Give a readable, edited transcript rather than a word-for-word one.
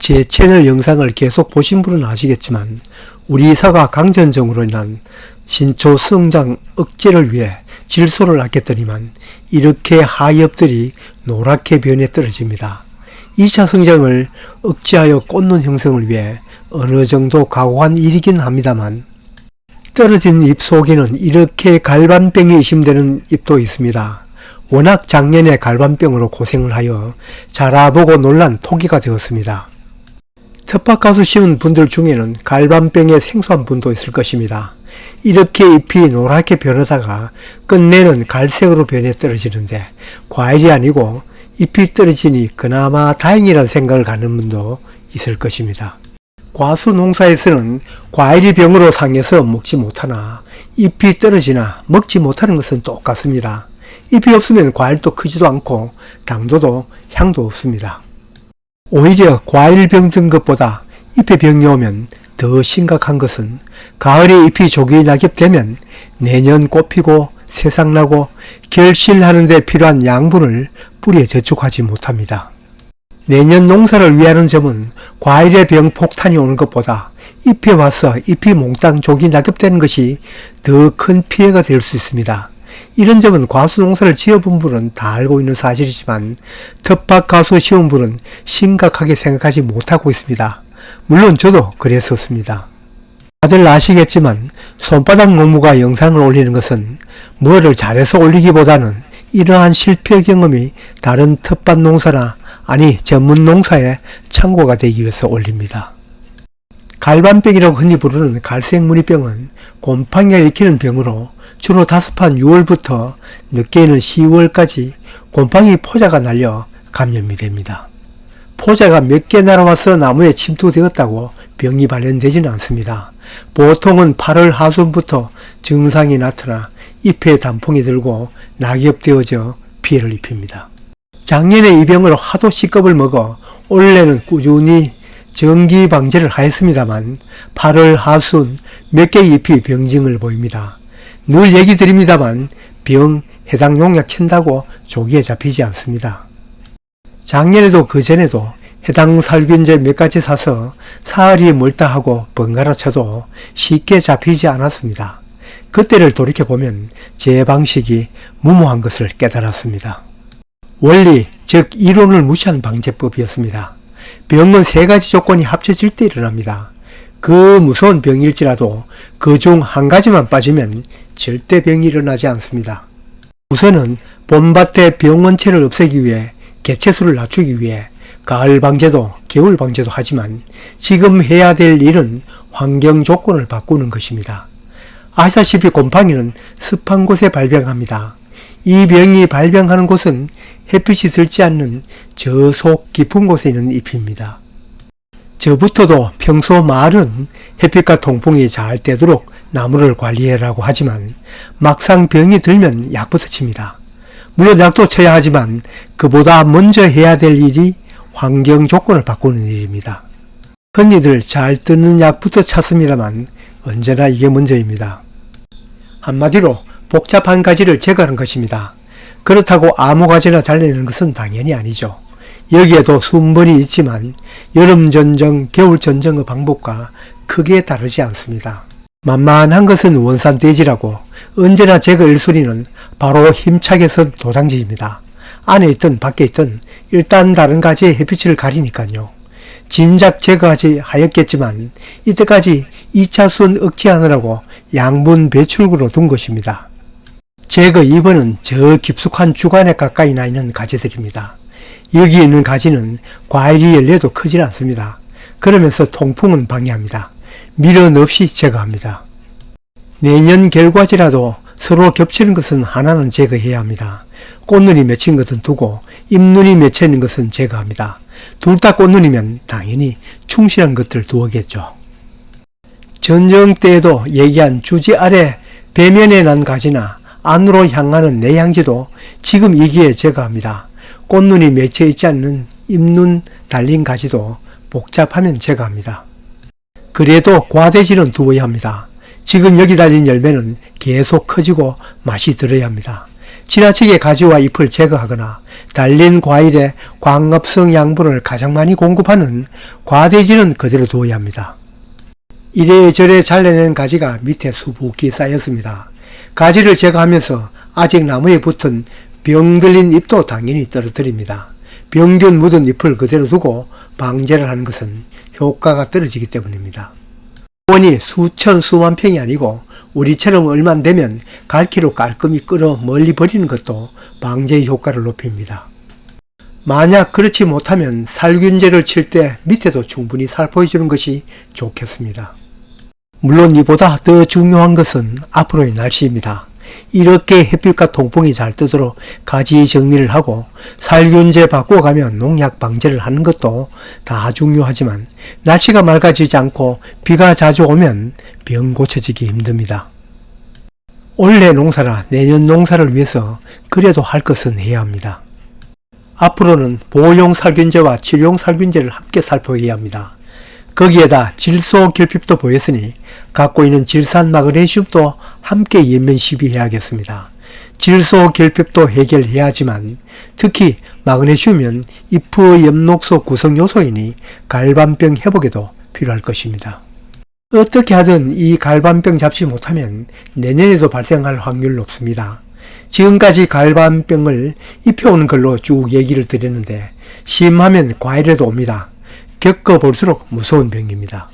제 채널 영상을 계속 보신 분은 아시겠지만 우리 사과 강전정으로 인한 신초 성장 억제를 위해 질소를 아꼈더니만 이렇게 하엽들이 노랗게 변해 떨어집니다. 2차 성장을 억제하여 꽃눈 형성을 위해 어느 정도 각오한 일이긴 합니다만 떨어진 잎 속에는 이렇게 갈반병이 의심되는 잎도 있습니다. 워낙 작년에 갈반병으로 고생을 하여 자라보고 놀란 토기가 되었습니다. 텃밭가수 심은 분들 중에는 갈반병에 생소한 분도 있을 것입니다. 이렇게 잎이 노랗게 변하다가 끝내는 갈색으로 변해 떨어지는데 과일이 아니고 잎이 떨어지니 그나마 다행이라는 생각을 갖는 분도 있을 것입니다. 과수 농사에서는 과일이 병으로 상해서 먹지 못하나 잎이 떨어지나 먹지 못하는 것은 똑같습니다. 잎이 없으면 과일도 크지도 않고 당도도 향도 없습니다. 오히려 과일병 든 것보다 잎에 병이 오면 더 심각한 것은 가을에 잎이 조기 낙엽되면 내년 꽃피고 새싹나고 결실하는 데 필요한 양분을 뿌리에 저축하지 못합니다. 내년 농사를 위하는 점은 과일의 병 폭탄이 오는 것보다 잎에 와서 잎이 몽땅 조기 낙엽되는 것이 더 큰 피해가 될 수 있습니다. 이런 점은 과수 농사를 지어본 분은 다 알고 있는 사실이지만 텃밭 가수 심은 분은 심각하게 생각하지 못하고 있습니다. 물론 저도 그랬었습니다. 다들 아시겠지만 손바닥 농부가 영상을 올리는 것은 뭐를 잘해서 올리기보다는 이러한 실패 경험이 다른 텃밭 농사나 아니 전문 농사에 참고가 되기 위해서 올립니다. 갈반병이라고 흔히 부르는 갈색무늬병은 곰팡이가 일으키는 병으로 주로 다습한 6월부터 늦게는 10월까지 곰팡이 포자가 날려 감염이 됩니다. 포자가 몇 개 날아와서 나무에 침투되었다고 병이 발현되지는 않습니다. 보통은 8월 하순부터 증상이 나타나 잎에 단풍이 들고 낙엽되어져 피해를 입힙니다. 작년에 이 병으로 하도 C컵을 먹어 올해는 꾸준히 정기 방제를 하였습니다만 8월 하순 몇 개의 잎이 병증을 보입니다. 늘 얘기 드립니다만 병 해당 농약 친다고 조기에 잡히지 않습니다. 작년에도 그전에도 해당 살균제 몇 가지 사서 사흘이 멀다 하고 번갈아 쳐도 쉽게 잡히지 않았습니다. 그때를 돌이켜보면 제 방식이 무모한 것을 깨달았습니다. 원리, 즉 이론을 무시한 방제법이었습니다. 병은 3가지 조건이 합쳐질 때 일어납니다. 그 무서운 병일지라도 그 중 한 가지만 빠지면 절대 병이 일어나지 않습니다. 우선은 봄밭의 병 원체를 없애기 위해 개체수를 낮추기 위해 가을 방제도 겨울 방제도 하지만 지금 해야 될 일은 환경 조건을 바꾸는 것입니다. 아시다시피 곰팡이는 습한 곳에 발병합니다. 이 병이 발병하는 곳은 햇빛이 들지 않는 저속 깊은 곳에 있는 잎입니다. 저부터도 평소 말은 햇빛과 통풍이 잘 되도록 나무를 관리해라고 하지만 막상 병이 들면 약부터 칩니다. 물론 약도 쳐야 하지만 그보다 먼저 해야 될 일이 환경 조건을 바꾸는 일입니다. 흔히들 잘 뜨는 약부터 찾습니다만 언제나 이게 먼저입니다. 한마디로 복잡한 가지를 제거하는 것입니다. 그렇다고 아무 가지나 잘내는 것은 당연히 아니죠. 여기에도 순번이 있지만 여름 전정, 겨울 전정의 방법과 크게 다르지 않습니다. 만만한 것은 원산대지라고 언제나 제거 1순위는 바로 힘차게 선 도장지입니다. 안에 있든 밖에 있든 일단 다른 가지의 햇빛을 가리니까요. 진작 제거하지 하였겠지만 이때까지 2차순 억제하느라고 양분 배출구로 둔 것입니다. 제거 2번은 저 깊숙한 주간에 가까이 나 있는 가지들입니다. 여기 있는 가지는 과일이 열려도 크질 않습니다. 그러면서 통풍은 방해합니다. 미련 없이 제거합니다. 내년 결과지라도 서로 겹치는 것은 하나는 제거해야 합니다. 꽃눈이 맺힌 것은 두고 잎눈이 맺혀 있는 것은 제거합니다. 둘 다 꽃눈이면 당연히 충실한 것들 두어겠죠. 전정 때에도 얘기한 주지 아래 배면에 난 가지나 안으로 향하는 내향지도 지금 이 기회에 제거합니다. 꽃눈이 맺혀 있지 않는 잎눈 달린 가지도 복잡하면 제거합니다. 그래도 과대지는 두어야 합니다. 지금 여기 달린 열매는 계속 커지고 맛이 들어야 합니다. 지나치게 가지와 잎을 제거하거나 달린 과일에 광합성 양분을 가장 많이 공급하는 과대지는 그대로 두어야 합니다. 이래저래 잘라낸 가지가 밑에 수북히 쌓였습니다. 가지를 제거하면서 아직 나무에 붙은 병들린 잎도 당연히 떨어뜨립니다. 병균 묻은 잎을 그대로 두고 방제를 하는 것은 효과가 떨어지기 때문입니다. 원이 수천 수만 평이 아니고 우리처럼 얼마 안 되면 갈퀴로 깔끔히 끌어 멀리 버리는 것도 방제의 효과를 높입니다. 만약 그렇지 못하면 살균제를 칠 때 밑에도 충분히 살포해 주는 것이 좋겠습니다. 물론 이보다 더 중요한 것은 앞으로의 날씨입니다. 이렇게 햇빛과 통풍이 잘 뜨도록 가지 정리를 하고 살균제 바꾸어가며 농약 방제를 하는 것도 다 중요하지만 날씨가 맑아지지 않고 비가 자주 오면 병 고쳐지기 힘듭니다. 올해 농사라 내년 농사를 위해서 그래도 할 것은 해야 합니다. 앞으로는 보호용 살균제와 치료용 살균제를 함께 살포해야 합니다. 거기에다 질소 결핍도 보였으니 갖고 있는 질산 마그네슘도 함께 연면 시비해야겠습니다. 질소 결핍도 해결해야 하지만 특히 마그네슘은 잎의 엽록소 구성 요소이니 갈반병 회복에도 필요할 것입니다. 어떻게 하든 이 갈반병 잡지 못하면 내년에도 발생할 확률은 높습니다. 지금까지 갈반병을 입혀오는 걸로 쭉 얘기를 드렸는데 심하면 과일에도 옵니다. 겪어볼수록 무서운 병입니다.